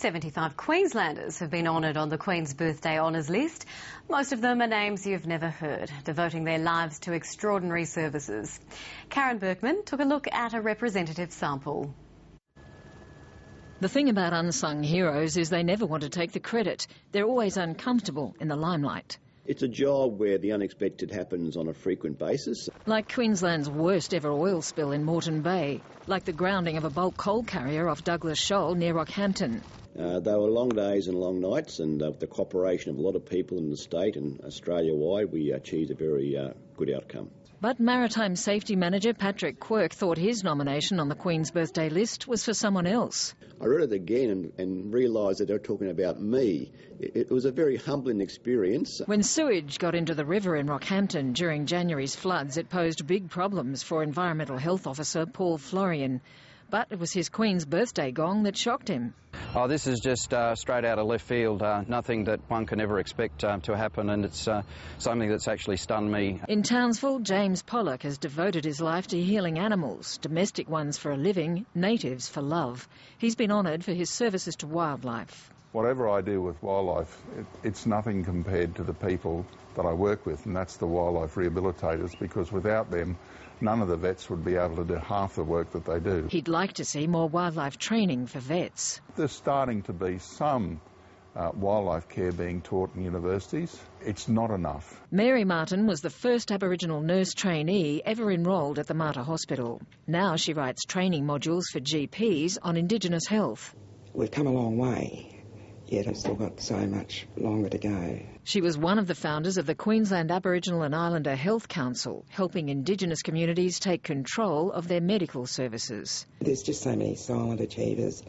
75 Queenslanders have been honoured on the Queen's Birthday Honours list. Most of them are names you've never heard, devoting their lives to extraordinary services. Karen Berkman took a look at a representative sample. The thing about unsung heroes is they never want to take the credit. They're always uncomfortable in the limelight. It's a job where the unexpected happens on a frequent basis. Like Queensland's worst ever oil spill in Moreton Bay, like the grounding of a bulk coal carrier off Douglas Shoal near Rockhampton. They were long days and long nights, and with the cooperation of a lot of people in the state and Australia-wide, we achieved a very good outcome. But Maritime Safety Manager Patrick Quirk thought his nomination on the Queen's Birthday list was for someone else. I read it again and realised that they were talking about me. It was a very humbling experience. When sewage got into the river in Rockhampton during January's floods, it posed big problems for Environmental Health Officer Paul Florian. But it was his Queen's Birthday gong that shocked him. Oh, this is just straight out of left field, nothing that one can ever expect to happen, and it's something that's actually stunned me. In Townsville, James Pollock has devoted his life to healing animals, domestic ones for a living, natives for love. He's been honoured for his services to wildlife. Whatever I do with wildlife, it's nothing compared to the people that I work with, and that's the wildlife rehabilitators, because without them, none of the vets would be able to do half the work that they do. He'd like to see more wildlife training for vets. There's starting to be some wildlife care being taught in universities. It's not enough. Mary Martin was the first Aboriginal nurse trainee ever enrolled at the Mater Hospital. Now she writes training modules for GPs on Indigenous health. We've come a long way, yet I've still got so much longer to go. She was one of the founders of the Queensland Aboriginal and Islander Health Council, helping Indigenous communities take control of their medical services. There's just so many silent achievers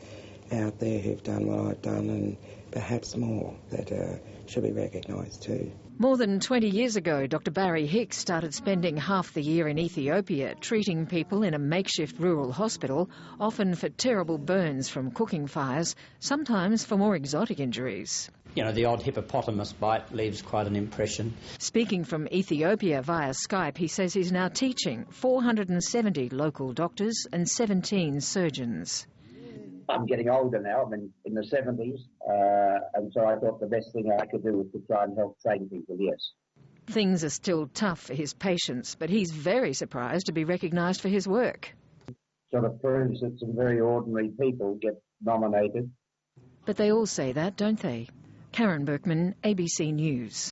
out there who've done what I've done, and perhaps more, that should be recognised too. More than 20 years ago, Dr Barry Hicks started spending half the year in Ethiopia, treating people in a makeshift rural hospital, often for terrible burns from cooking fires, sometimes for more exotic injuries. You know, the odd hippopotamus bite leaves quite an impression. Speaking from Ethiopia via Skype, he says he's now teaching 470 local doctors and 17 surgeons. I'm getting older now, I'm in the 70s, and so I thought the best thing I could do was to try and help train people, yes. Things are still tough for his patients, but he's very surprised to be recognised for his work. Sort of proves that some very ordinary people get nominated. But they all say that, don't they? Karen Berkman, ABC News.